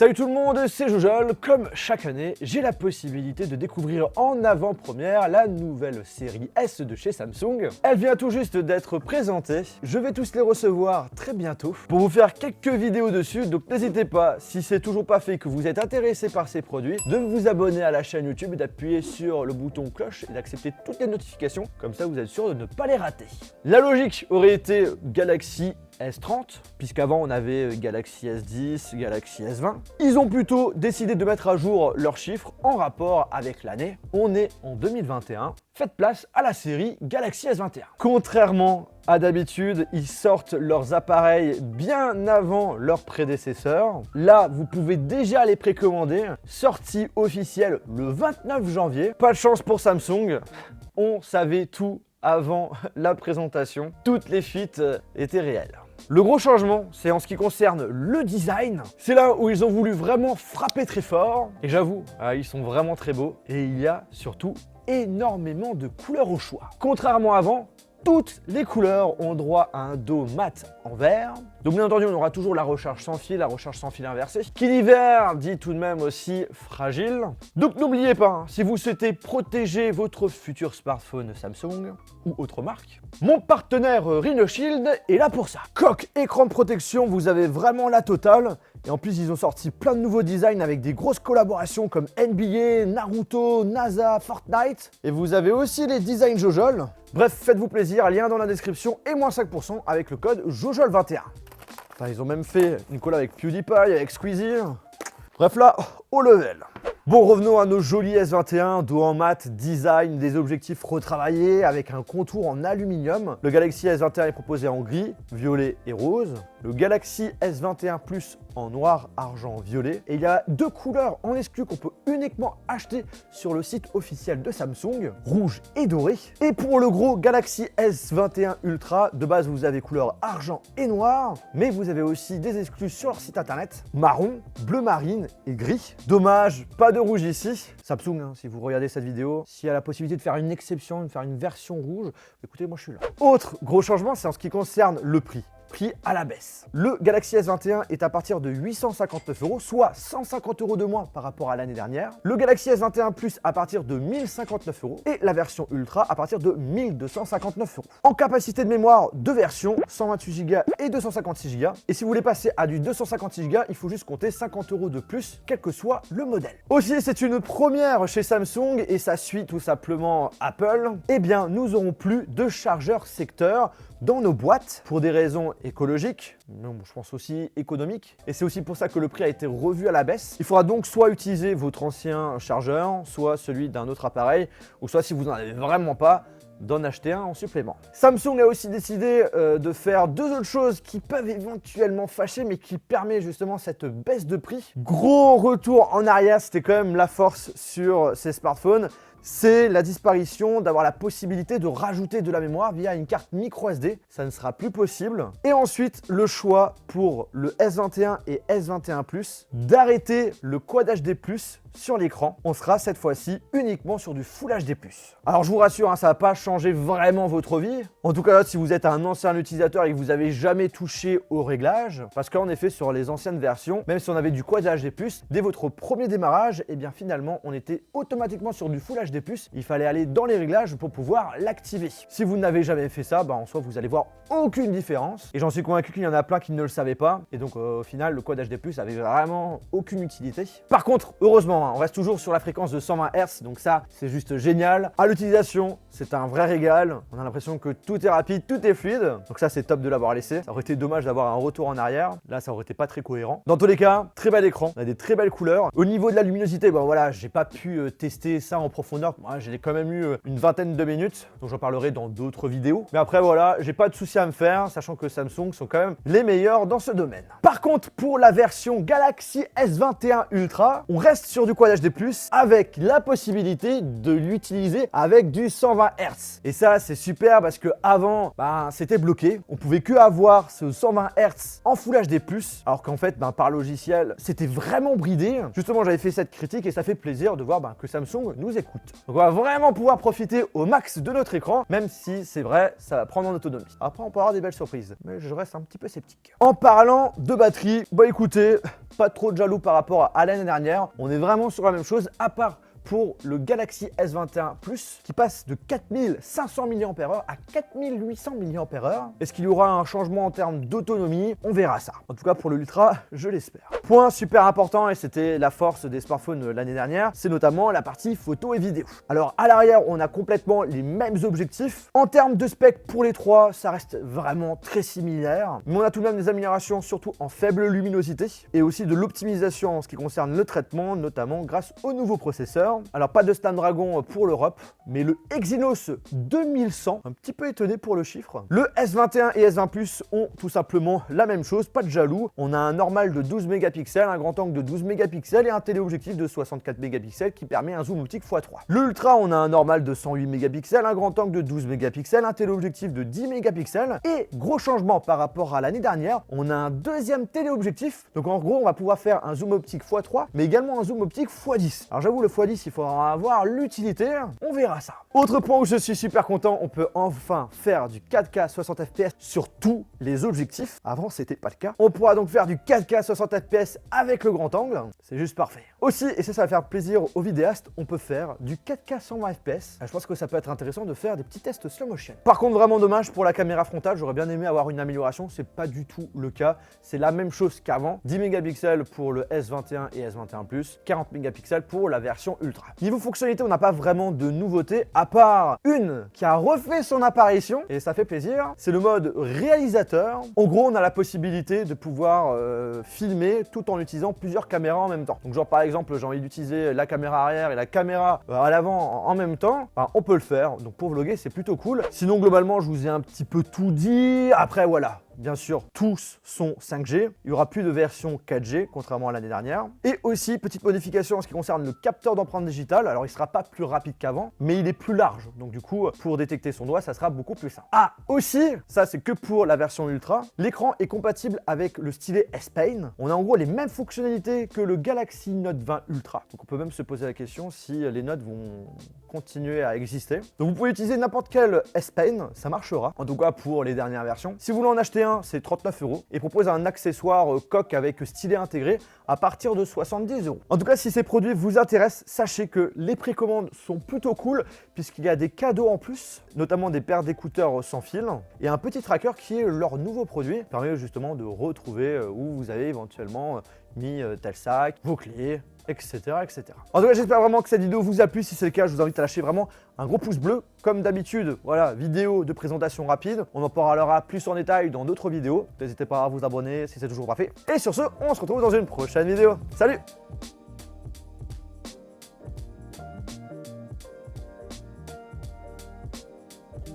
Salut tout le monde, c'est Jojol. Comme chaque année, j'ai la possibilité de découvrir en avant-première la nouvelle série S de chez Samsung. Elle vient tout juste d'être présentée. Je vais tous les recevoir très bientôt pour vous faire quelques vidéos dessus. Donc n'hésitez pas, si c'est toujours pas fait, que vous êtes intéressé par ces produits, de vous abonner à la chaîne YouTube et d'appuyer sur le bouton cloche et d'accepter toutes les notifications. Comme ça, vous êtes sûr de ne pas les rater. La logique aurait été Galaxy S30, puisqu'avant on avait Galaxy S10, Galaxy S20. Ils ont plutôt décidé de mettre à jour leurs chiffres en rapport avec l'année. On est en 2021. Faites place à la série Galaxy S21. Contrairement à d'habitude, ils sortent leurs appareils bien avant leurs prédécesseurs. Là, vous pouvez déjà les précommander. Sortie officielle le 29 janvier. Pas de chance pour Samsung. On savait tout avant la présentation. Toutes les fuites étaient réelles. Le gros changement, c'est en ce qui concerne le design. C'est là où ils ont voulu vraiment frapper très fort. Et j'avoue, ils sont vraiment très beaux. Et il y a surtout énormément de couleurs au choix. Contrairement à avant, toutes les couleurs ont droit à un dos mat en verre. Donc bien entendu, on aura toujours la recharge sans fil inversée, qui l'hiver dit tout de même aussi fragile. Donc n'oubliez pas, si vous souhaitez protéger votre futur smartphone Samsung ou autre marque, mon partenaire RhinoShield est là pour ça. Coque, écran de protection, vous avez vraiment la totale. Et en plus, ils ont sorti plein de nouveaux designs avec des grosses collaborations comme NBA, Naruto, NASA, Fortnite. Et vous avez aussi les designs Jojol. Bref, faites-vous plaisir, lien dans la description et moins 5% avec le code Jojol21. Enfin, ils ont même fait une collab avec PewDiePie, avec Squeezie. Bref là, au level. Bon, revenons à nos jolis S21, dos en mat, design, des objectifs retravaillés avec un contour en aluminium. Le Galaxy S21 est proposé en gris, violet et rose. Le Galaxy S21 Plus en noir, argent, violet. Et il y a deux couleurs en exclu qu'on peut uniquement acheter sur le site officiel de Samsung, rouge et doré. Et pour le gros Galaxy S21 Ultra, de base vous avez couleur argent et noir, mais vous avez aussi des exclus sur leur site internet, marron, bleu marine et gris. Dommage, pas de rouge ici. Samsung, si vous regardez cette vidéo, s'il y a la possibilité de faire une exception, de faire une version rouge, écoutez, moi je suis là. Autre gros changement, c'est en ce qui concerne le prix. Prix à la baisse. Le Galaxy S21 est à partir de 859 €, soit 150 € de moins par rapport à l'année dernière. Le Galaxy S21 Plus à partir de 1059 € et la version Ultra à partir de 1259 €. En capacité de mémoire, deux versions, 128 Go et 256 Go. Et si vous voulez passer à du 256 Go, il faut juste compter 50 € de plus, quel que soit le modèle. Aussi, c'est une première chez Samsung et ça suit tout simplement Apple. Eh bien, nous n'aurons plus de chargeur secteur dans nos boîtes pour des raisons écologiques, mais je pense aussi économiques. Et c'est aussi pour ça que le prix a été revu à la baisse. Il faudra donc soit utiliser votre ancien chargeur, soit celui d'un autre appareil, ou soit si vous n'en avez vraiment pas, d'en acheter un en supplément. Samsung a aussi décidé de faire deux autres choses qui peuvent éventuellement fâcher, mais qui permet justement cette baisse de prix. Gros retour en arrière, c'était quand même la force sur ces smartphones. C'est la disparition d'avoir la possibilité de rajouter de la mémoire via une carte micro SD. Ça ne sera plus possible. Et ensuite, le choix pour le S21 et S21 Plus d'arrêter le Quad HD+ sur l'écran. On sera cette fois-ci uniquement sur du Full HD+. Alors je vous rassure, ça va pas changer vraiment votre vie. En tout cas, si vous êtes un ancien utilisateur et que vous n'avez jamais touché au réglage, parce qu'en effet, sur les anciennes versions, même si on avait du Quad HD+, dès votre premier démarrage, et bien finalement, on était automatiquement sur du Full HD+. Il fallait aller dans les réglages pour pouvoir l'activer. Si vous n'avez jamais fait ça, en soi, vous allez voir aucune différence. Et j'en suis convaincu qu'il y en a plein qui ne le savaient pas. Et donc, au final, le Quad HD+, avait vraiment aucune utilité. Par contre, heureusement, on reste toujours sur la fréquence de 120 Hz, donc ça, c'est juste génial. À l'utilisation, c'est un vrai régal. On a l'impression que tout est rapide, tout est fluide. Donc ça, c'est top de l'avoir laissé. Ça aurait été dommage d'avoir un retour en arrière. Là, ça aurait été pas très cohérent. Dans tous les cas, très bel écran. On a des très belles couleurs. Au niveau de la luminosité, voilà, j'ai pas pu tester ça en profondeur. Moi, j'ai quand même eu une vingtaine de minutes, dont j'en parlerai dans d'autres vidéos. Mais après, voilà, j'ai pas de souci à me faire, sachant que Samsung sont quand même les meilleurs dans ce domaine. Par contre, pour la version Galaxy S21 Ultra, on reste sur du Quad HD+, avec la possibilité de l'utiliser avec du 120 Hz. Et ça, c'est super parce que avant, c'était bloqué. On pouvait que avoir ce 120 Hz en Full HD+, alors qu'en fait, par logiciel, c'était vraiment bridé. Justement, j'avais fait cette critique et ça fait plaisir de voir que Samsung nous écoute. minutes. Donc on va vraiment pouvoir profiter au max de notre écran, même si c'est vrai, ça va prendre en autonomie. Après, on peut avoir des belles surprises, mais je reste un petit peu sceptique. En parlant de batterie, bah écoutez, pas trop de jaloux par rapport à l'année dernière. On est vraiment sur la même chose, à part pour le Galaxy S21 Plus qui passe de 4500 mAh à 4800 mAh. Est-ce qu'il y aura un changement en termes d'autonomie? On verra ça. En tout cas pour le Ultra, je l'espère. Point super important, et c'était la force des smartphones l'année dernière, c'est notamment la partie photo et vidéo. Alors à l'arrière, on a complètement les mêmes objectifs. En termes de spec pour les trois, ça reste vraiment très similaire. Mais on a tout de même des améliorations, surtout en faible luminosité, et aussi de l'optimisation en ce qui concerne le traitement, notamment grâce au nouveau processeur. Alors pas de Snapdragon pour l'Europe, mais le Exynos 2100, un petit peu étonné pour le chiffre. Le S21 et S20 Plus ont tout simplement la même chose, pas de jaloux. On a un normal de 12 mégapixels, un grand angle de 12 mégapixels et un téléobjectif de 64 mégapixels qui permet un zoom optique x3. Le Ultra, on a un normal de 108 mégapixels, un grand angle de 12 mégapixels, un téléobjectif de 10 mégapixels et gros changement par rapport à l'année dernière, on a un deuxième téléobjectif. Donc en gros, on va pouvoir faire un zoom optique x3, mais également un zoom optique x10. Alors j'avoue, le x10, il faudra avoir l'utilité, on verra ça. Autre point où je suis super content, on peut enfin faire du 4K 60 fps sur tous les objectifs. Avant, c'était pas le cas. On pourra donc faire du 4K 60 fps avec le grand angle, c'est juste parfait. Aussi, et ça va faire plaisir aux vidéastes, on peut faire du 4K 120 fps. Je pense que ça peut être intéressant de faire des petits tests slow motion. Par contre, vraiment dommage pour la caméra frontale, j'aurais bien aimé avoir une amélioration, c'est pas du tout le cas. C'est la même chose qu'avant, 10 mégapixels pour le S21 et S21 Plus, 40 mégapixels pour la version Ultra. Niveau fonctionnalité, on n'a pas vraiment de nouveautés, à part une qui a refait son apparition, et ça fait plaisir, c'est le mode réalisateur. En gros, on a la possibilité de pouvoir filmer tout en utilisant plusieurs caméras en même temps. Donc genre par exemple, j'ai envie d'utiliser la caméra arrière et la caméra à l'avant en même temps, on peut le faire. Donc pour vlogger, c'est plutôt cool. Sinon, globalement, je vous ai un petit peu tout dit. Après, voilà. Bien sûr, tous sont 5G. Il n'y aura plus de version 4G, contrairement à l'année dernière. Et aussi, petite modification en ce qui concerne le capteur d'empreinte digitale. Alors, il ne sera pas plus rapide qu'avant, mais il est plus large. Donc, du coup, pour détecter son doigt, ça sera beaucoup plus simple. Ah, aussi, ça, c'est que pour la version Ultra. L'écran est compatible avec le stylet S-Pen. On a en gros les mêmes fonctionnalités que le Galaxy Note 20 Ultra. Donc, on peut même se poser la question si les notes vont continuer à exister. Donc, vous pouvez utiliser n'importe quel S-Pen, ça marchera. En tout cas, pour les dernières versions. Si vous voulez en acheter un, c'est 39 € et propose un accessoire coque avec stylet intégré à partir de 70 €. En tout cas, si ces produits vous intéressent, sachez que les précommandes sont plutôt cool puisqu'il y a des cadeaux en plus, notamment des paires d'écouteurs sans fil et un petit tracker qui est leur nouveau produit, qui permet justement de retrouver où vous avez éventuellement mis tel sac, vos clés, etc., etc. En tout cas, j'espère vraiment que cette vidéo vous a plu. Si c'est le cas, je vous invite à lâcher vraiment un gros pouce bleu. Comme d'habitude, voilà, vidéo de présentation rapide. On en parlera plus en détail dans d'autres vidéos. N'hésitez pas à vous abonner si c'est toujours pas fait. Et sur ce, on se retrouve dans une prochaine vidéo. Salut!